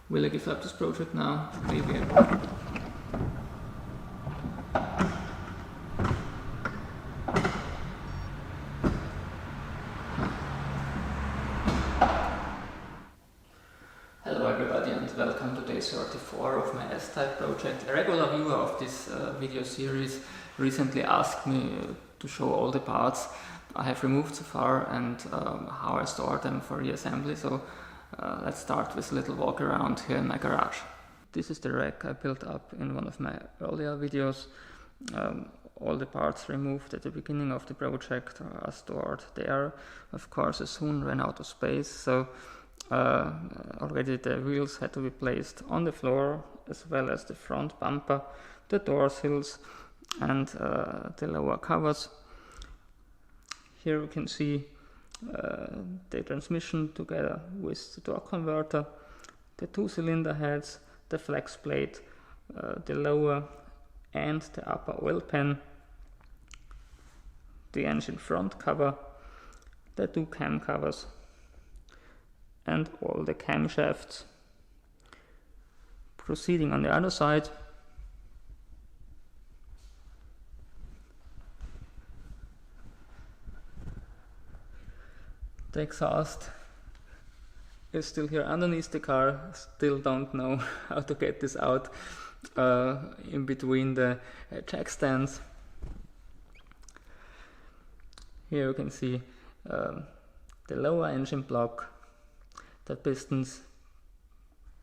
Will I give up this project now? Maybe I will. Hello everybody and welcome to day 34 of my S-Type project. A regular viewer of this video series recently asked me to show all the parts I have removed so far and how I store them for reassembly. So let's start with a little walk around here in my garage. This is the rack I built up in one of my earlier videos. All the parts removed at the beginning of the project are stored there. Of course, I soon ran out of space, so already the wheels had to be placed on the floor, as well as the front bumper, the door sills and the lower covers. Here we can see the transmission together with the torque converter, the two cylinder heads, the flex plate, the lower and the upper oil pan, the engine front cover, the two cam covers and all the camshafts. Proceeding on the other side, the exhaust is still here underneath the car. Still don't know how to get this out in between the jack stands. Here you can see the lower engine block, the pistons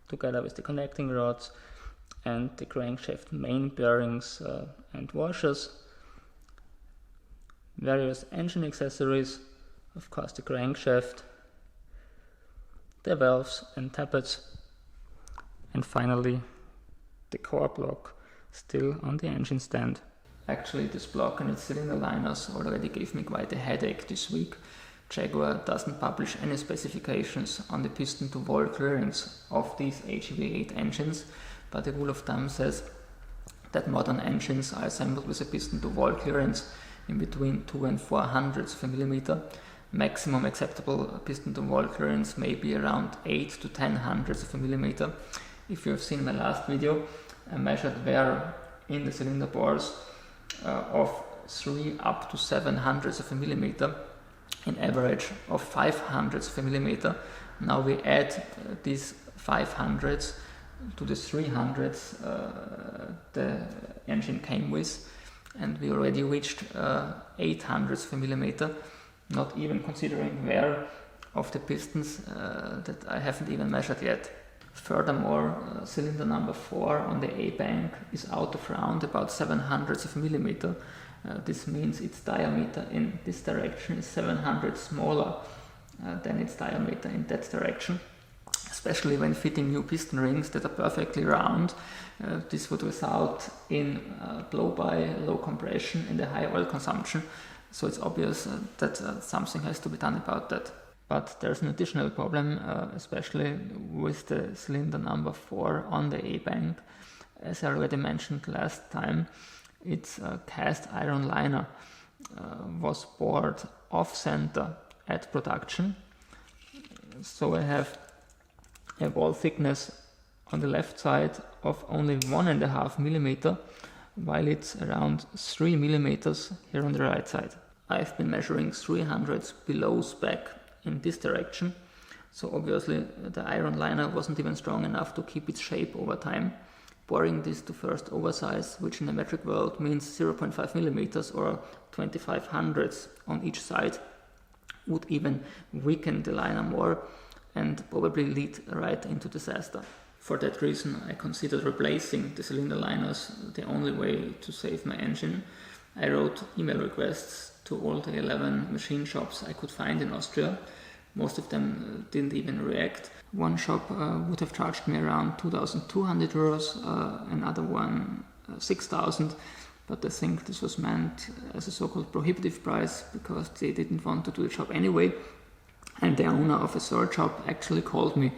together with the connecting rods and the crankshaft main bearings and washers, various engine accessories, of course the crankshaft, the valves and tappets, and finally the core block still on the engine stand. Actually, this block and its cylinder liners already gave me quite a headache this week. Jaguar doesn't publish any specifications on the piston to wall clearance of these HEV8 engines, but the rule of thumb says that modern engines are assembled with a piston to wall clearance in between 2 and 4 hundredths of a millimeter. Maximum acceptable piston to wall clearance may be around 8 to 10 hundredths of a millimeter. If you have seen my last video, I measured wear in the cylinder bores of 3 up to 7 hundredths of a millimeter, in average of 5 hundredths of a millimeter. Now we add these 5 hundredths to the 3 hundredths the engine came with, and we already reached 8 hundredths of a millimeter, not even considering wear of the pistons that I haven't even measured yet. Furthermore, cylinder number 4 on the A bank is out of round about 7 hundredths of a millimeter. This means its diameter in this direction is 700 smaller than its diameter in that direction. Especially when fitting new piston rings that are perfectly round, this would result in blow-by, low compression and a high oil consumption. So it's obvious that something has to be done about that. But there's an additional problem, especially with the cylinder number 4 on the A bank. As I already mentioned last time, its cast iron liner was bored off-center at production. So I have a wall thickness on the left side of only 1.5 millimeter, while it's around 3 millimeters here on the right side. I've been measuring 3 hundredths below spec in this direction, so obviously the iron liner wasn't even strong enough to keep its shape over time. Boring this to first oversize, which in the metric world means 0.5 millimeters or 25 hundredths on each side, would even weaken the liner more and probably lead right into disaster. For that reason, I considered replacing the cylinder liners the only way to save my engine. I wrote email requests to all the 11 machine shops I could find in Austria. Most of them didn't even react. One shop would have charged me around 2,200 euros, another one 6,000, but I think this was meant as a so-called prohibitive price because they didn't want to do the job anyway. And the owner of a third shop actually called me.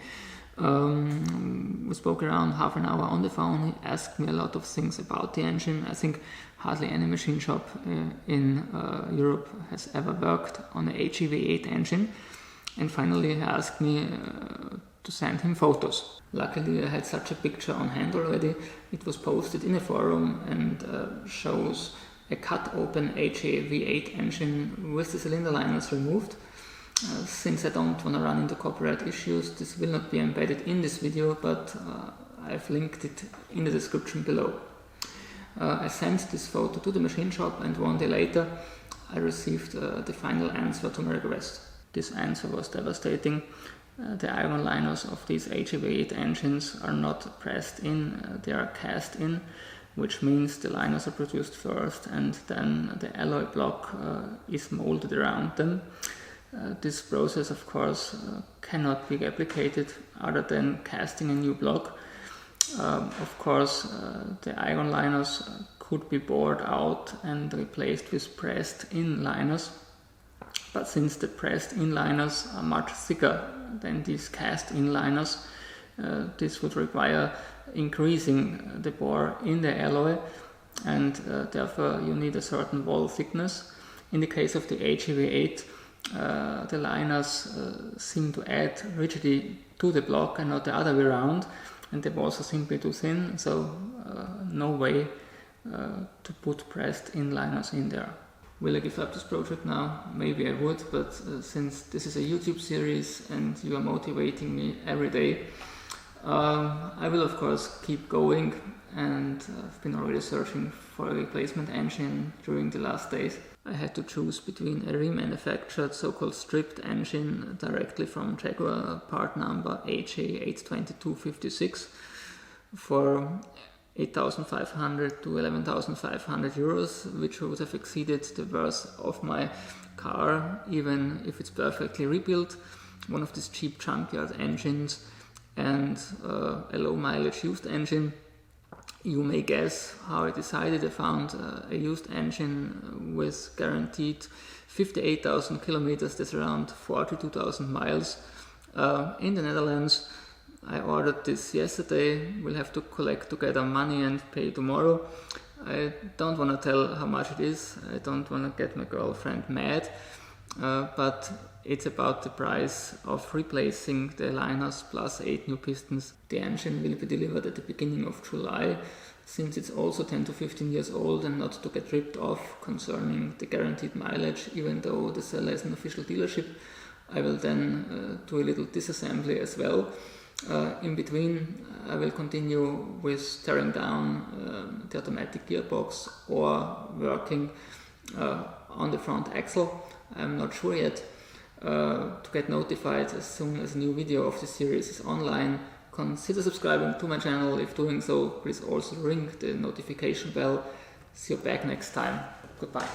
We spoke around half an hour on the phone. He asked me a lot of things about the engine. I think hardly any machine shop in Europe has ever worked on a HEV8 engine. And finally he asked me to send him photos. Luckily I had such a picture on hand already. It was posted in a forum and shows a cut open HA V8 engine with the cylinder liners removed. Since I don't want to run into copyright issues, this will not be embedded in this video, but I've linked it in the description below. I sent this photo to the machine shop, and 1 day later I received the final answer to my request. This answer was devastating. The iron liners of these HA V8 engines are not pressed in, they are cast in, which means the liners are produced first and then the alloy block is molded around them. This process, of course, cannot be replicated other than casting a new block. Of course, the iron liners could be bored out and replaced with pressed-in liners, but since the pressed-in liners are much thicker than these cast-in liners, this would require increasing the bore in the alloy, and therefore you need a certain wall thickness. In the case of the HA V8, the liners seem to add rigidity to the block and not the other way around, and the walls are simply too thin, so no way to put pressed-in liners in there. Will I give up this project now? Maybe I would, but since this is a YouTube series and you are motivating me every day, I will of course keep going, and I've been already searching for a replacement engine during the last days. I had to choose between a remanufactured so-called stripped engine directly from Jaguar, part number HA82256 for 8,500 to 11,500 euros, which would have exceeded the worth of my car even if it's perfectly rebuilt. One of these cheap junkyard engines and a low mileage used engine. You may guess how I decided. I found a used engine with guaranteed 58,000 kilometers, that's around 42,000 miles, in the Netherlands. I ordered this yesterday. We'll have to collect together money and pay tomorrow. I don't want to tell how much it is. I don't want to get my girlfriend mad, but it's about the price of replacing the liners plus 8 new pistons. The engine will be delivered at the beginning of July. Since it's also 10 to 15 years old and not to get ripped off concerning the guaranteed mileage, even though the seller is an official dealership, I will then do a little disassembly as well. In between, I will continue with tearing down the automatic gearbox or working on the front axle. I'm not sure yet. To get notified as soon as a new video of the series is online, consider subscribing to my channel. If doing so, please also ring the notification bell. See you back next time. Goodbye.